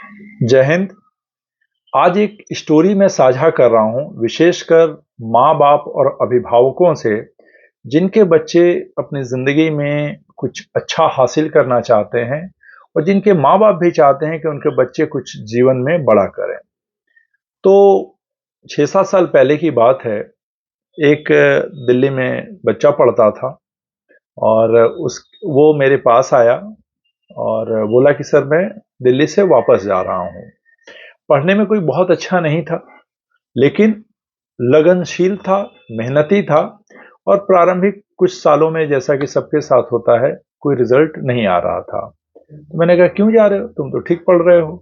जय हिंद। आज एक स्टोरी मैं साझा कर रहा हूं, विशेषकर माँ बाप और अभिभावकों से जिनके बच्चे अपनी जिंदगी में कुछ अच्छा हासिल करना चाहते हैं और जिनके माँ बाप भी चाहते हैं कि उनके बच्चे कुछ जीवन में बड़ा करें। तो 6-7 साल पहले की बात है। एक दिल्ली में बच्चा पढ़ता था और उस वो मेरे पास आया और बोला कि सर मैं दिल्ली से वापस जा रहा हूँ। पढ़ने में कोई बहुत अच्छा नहीं था, लेकिन लगनशील था, मेहनती था और प्रारंभिक कुछ सालों में जैसा कि सबके साथ होता है, कोई रिजल्ट नहीं आ रहा था। तो मैंने कहा क्यों जा रहे हो, तुम तो ठीक पढ़ रहे हो।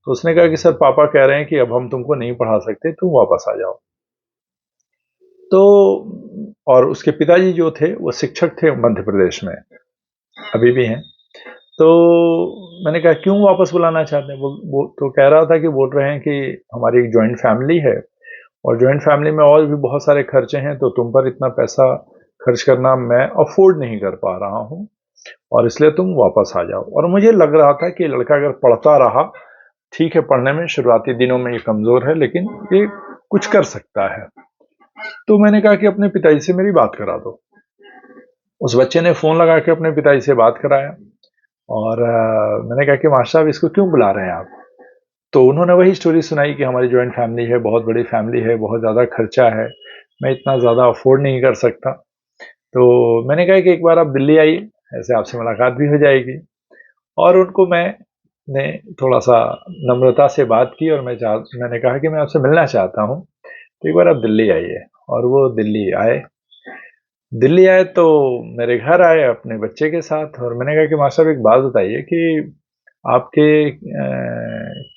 तो उसने कहा कि सर पापा कह रहे हैं कि अब हम तुमको नहीं पढ़ा सकते, तुम वापस आ जाओ। तो और उसके पिताजी जो थे वो शिक्षक थे मध्य प्रदेश में, अभी भी हैं। तो मैंने कहा क्यों वापस बुलाना चाहते हैं। वो तो कह रहा था कि बोल रहे हैं कि हमारी एक जॉइंट फैमिली है और जॉइंट फैमिली में और भी बहुत सारे खर्चे हैं, तो तुम पर इतना पैसा खर्च करना मैं अफोर्ड नहीं कर पा रहा हूँ और इसलिए तुम वापस आ जाओ। और मुझे लग रहा था कि लड़का अगर पढ़ता रहा, ठीक है पढ़ने में शुरुआती दिनों में ये कमजोर है, लेकिन ये कुछ कर सकता है। तो मैंने कहा कि अपने पिताजी से मेरी बात करा दो। उस बच्चे ने फोन लगा के अपने पिताजी से बात कराया और मैंने कहा कि मास्टर साहब इसको क्यों बुला रहे हैं आप। तो उन्होंने वही स्टोरी सुनाई कि हमारी जॉइंट फैमिली है, बहुत बड़ी फैमिली है, बहुत ज़्यादा खर्चा है, मैं इतना ज़्यादा अफोर्ड नहीं कर सकता। तो मैंने कहा कि एक बार आप दिल्ली आइए, ऐसे आपसे मुलाकात भी हो जाएगी। और उनको मैंने थोड़ा सा नम्रता से बात की और मैंने कहा कि मैं आपसे मिलना चाहता हूँ, तो एक बार आप दिल्ली आइए। और वो दिल्ली आए। दिल्ली आए तो मेरे घर आए अपने बच्चे के साथ और मैंने कहा कि मास्टर साहब एक बात बताइए कि आपके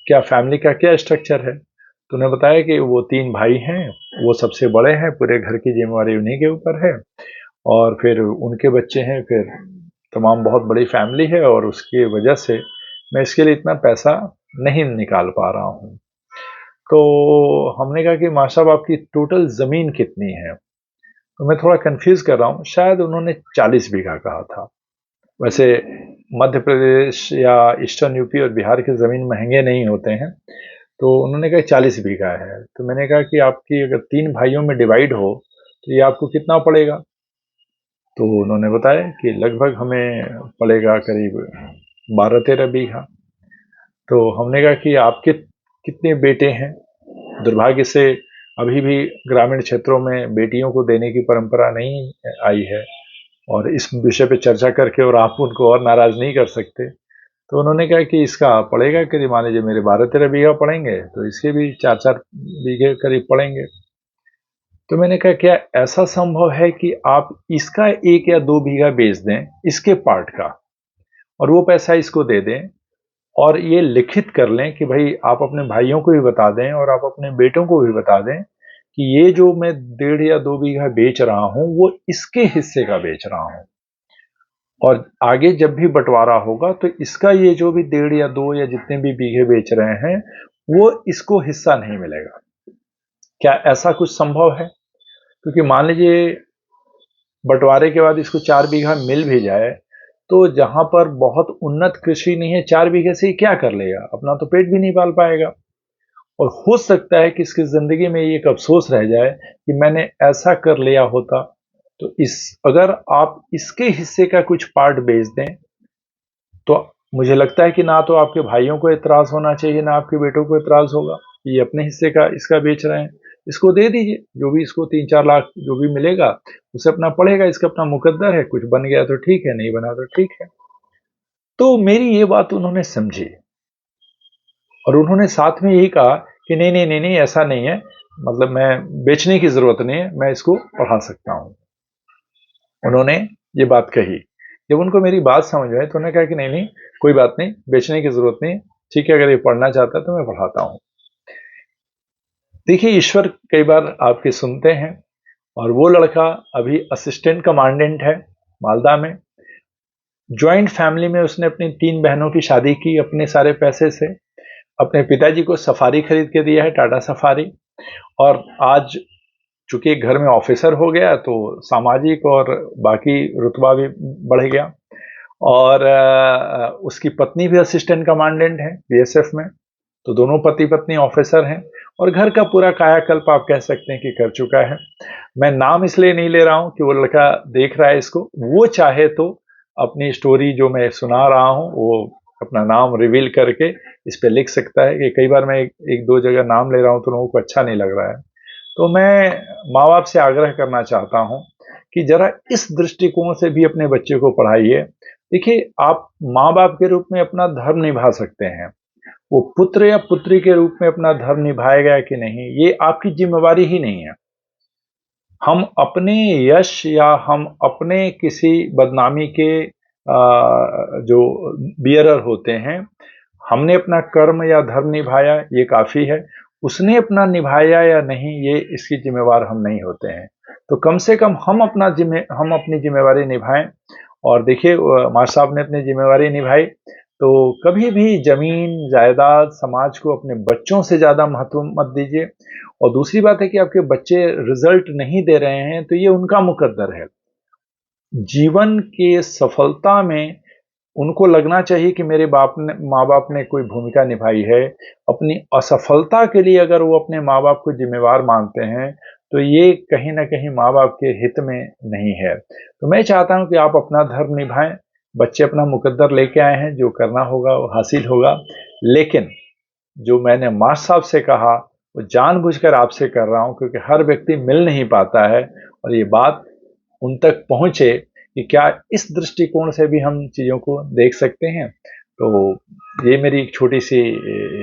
क्या फैमिली का क्या स्ट्रक्चर है। तो उन्हें बताया कि वो 3 भाई हैं, वो सबसे बड़े हैं, पूरे घर की जिम्मेवारी उन्हीं के ऊपर है और फिर उनके बच्चे हैं, फिर तमाम बहुत बड़ी फैमिली है और उसकी वजह से मैं इसके लिए इतना पैसा नहीं निकाल पा रहा हूँ। तो हमने कहा कि मास्टर साहब आपकी टोटल ज़मीन कितनी है। तो मैं थोड़ा कंफ्यूज कर रहा हूँ, शायद उन्होंने 40 बीघा कहा था। वैसे मध्य प्रदेश या ईस्टर्न यूपी और बिहार की ज़मीन महंगे नहीं होते हैं, तो उन्होंने कहा 40 बीघा है। तो मैंने कहा कि आपकी अगर 3 भाइयों में डिवाइड हो तो ये आपको कितना पड़ेगा। तो उन्होंने बताया कि लगभग हमें पड़ेगा करीब 12-13 बीघा। तो हमने कहा कि आपके कितने बेटे हैं। दुर्भाग्य से अभी भी ग्रामीण क्षेत्रों में बेटियों को देने की परंपरा नहीं आई है और इस विषय पे चर्चा करके और आप उनको और नाराज नहीं कर सकते। तो उन्होंने कहा कि इसका पड़ेगा करीब, मान लीजिए मेरे 12-13 बीघा पड़ेंगे तो इसके भी 4-4 बीघे करीब पड़ेंगे। तो मैंने कहा क्या ऐसा संभव है कि आप इसका 1 या 2 बीघा बेच दें, इसके पार्ट का, और वो पैसा इसको दे दें और ये लिखित कर लें कि भाई आप अपने भाइयों को भी बता दें और आप अपने बेटों को भी बता दें कि ये जो मैं 1.5 या 2 बीघा बेच रहा हूं वो इसके हिस्से का बेच रहा हूं और आगे जब भी बंटवारा होगा तो इसका ये जो भी 1.5 या 2 या जितने भी बीघे बेच रहे हैं वो इसको हिस्सा नहीं मिलेगा। क्या ऐसा कुछ संभव है? क्योंकि मान लीजिए बंटवारे के बाद इसको 4 बीघा मिल भी जाए, तो जहां पर बहुत उन्नत कृषि नहीं है, 4 बीघे से ही क्या कर लेगा, अपना तो पेट भी नहीं पाल पाएगा। और हो सकता है कि इसकी जिंदगी में ये एक अफसोस रह जाए कि मैंने ऐसा कर लिया होता। तो इस अगर आप इसके हिस्से का कुछ पार्ट बेच दें तो मुझे लगता है कि ना तो आपके भाइयों को एतराज होना चाहिए, ना आपके बेटों को एतराज होगा। ये अपने हिस्से का इसका बेच रहे हैं, इसको दे दीजिए। जो भी इसको 3-4 लाख जो भी मिलेगा उसे अपना पड़ेगा, इसका अपना मुकद्दर है, कुछ बन गया तो ठीक है, नहीं बना तो ठीक है। तो मेरी ये बात उन्होंने समझी और उन्होंने साथ में यही कहा कि नहीं नहीं नहीं नहीं, ऐसा नहीं है, मतलब मैं बेचने की जरूरत नहीं है, मैं इसको पढ़ा सकता हूँ। उन्होंने ये बात कही। जब उनको मेरी बात समझ में आई तो उन्होंने कहा कि नहीं नहीं, कोई बात नहीं, बेचने की जरूरत नहीं, ठीक है, अगर ये पढ़ना चाहता है तो मैं पढ़ाता हूँ। देखिए ईश्वर कई बार आपकी सुनते हैं और वो लड़का अभी असिस्टेंट कमांडेंट है मालदा में। ज्वाइंट फैमिली में उसने अपनी 3 बहनों की शादी की अपने सारे पैसे से। अपने पिताजी को सफारी खरीद के दिया है, टाटा सफारी। और आज चूंकि घर में ऑफिसर हो गया तो सामाजिक और बाकी रुतबा भी बढ़ गया। और उसकी पत्नी भी असिस्टेंट कमांडेंट है बीएसएफ में। तो दोनों पति पत्नी ऑफिसर हैं और घर का पूरा कायाकल्प आप कह सकते हैं कि कर चुका है। मैं नाम इसलिए नहीं ले रहा हूं कि वो लड़का देख रहा है इसको, वो चाहे तो अपनी स्टोरी जो मैं सुना रहा हूं वो अपना नाम रिवील करके इस पे लिख सकता है। कि कई बार मैं एक दो जगह नाम ले रहा हूं तो लोगों को अच्छा नहीं लग रहा है। तो मैं माँ बाप से आग्रह करना चाहता हूं कि जरा इस दृष्टिकोण से भी अपने बच्चे को पढ़ाइए। देखिए, आप माँ बाप के रूप में अपना धर्म निभा सकते हैं, वो पुत्र या पुत्री के रूप में अपना धर्म निभाएगा कि नहीं ये आपकी जिम्मेवारी ही नहीं है। हम अपने यश या हम अपने किसी बदनामी के जो बियरर होते हैं, हमने अपना कर्म या धर्म निभाया ये काफ़ी है। उसने अपना निभाया या नहीं ये इसकी जिम्मेवार हम नहीं होते हैं। तो कम से कम हम अपनी जिम्मेवारी निभाएं। और देखिए, मास्टर साहब ने अपनी जिम्मेवारी निभाई, तो कभी भी ज़मीन जायदाद समाज को अपने बच्चों से ज़्यादा महत्व मत दीजिए। और दूसरी बात है कि आपके बच्चे रिजल्ट नहीं दे रहे हैं तो ये उनका मुकद्दर है। जीवन की सफलता में उनको लगना चाहिए कि मेरे माँ बाप ने कोई भूमिका निभाई है। अपनी असफलता के लिए अगर वो अपने माँ बाप को जिम्मेवार मानते हैं तो ये कहीं ना कहीं माँ बाप के हित में नहीं है। तो मैं चाहता हूँ कि आप अपना धर्म निभाएं। बच्चे अपना मुकद्दर लेके आए हैं, जो करना होगा वो हासिल होगा। लेकिन जो मैंने मास्टर साहब से कहा वो जानबूझकर आपसे कर रहा हूँ, क्योंकि हर व्यक्ति मिल नहीं पाता है और ये बात उन तक पहुँचे कि क्या इस दृष्टिकोण से भी हम चीज़ों को देख सकते हैं। तो ये मेरी एक छोटी सी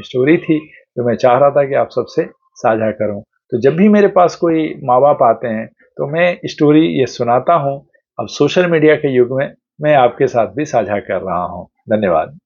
स्टोरी थी जो मैं चाह रहा था कि आप सबसे साझा करूं। तो जब भी मेरे पास कोई माँ बाप आते हैं तो मैं स्टोरी ये सुनाता हूं। अब सोशल मीडिया के युग में मैं आपके साथ भी साझा कर रहा हूं। धन्यवाद।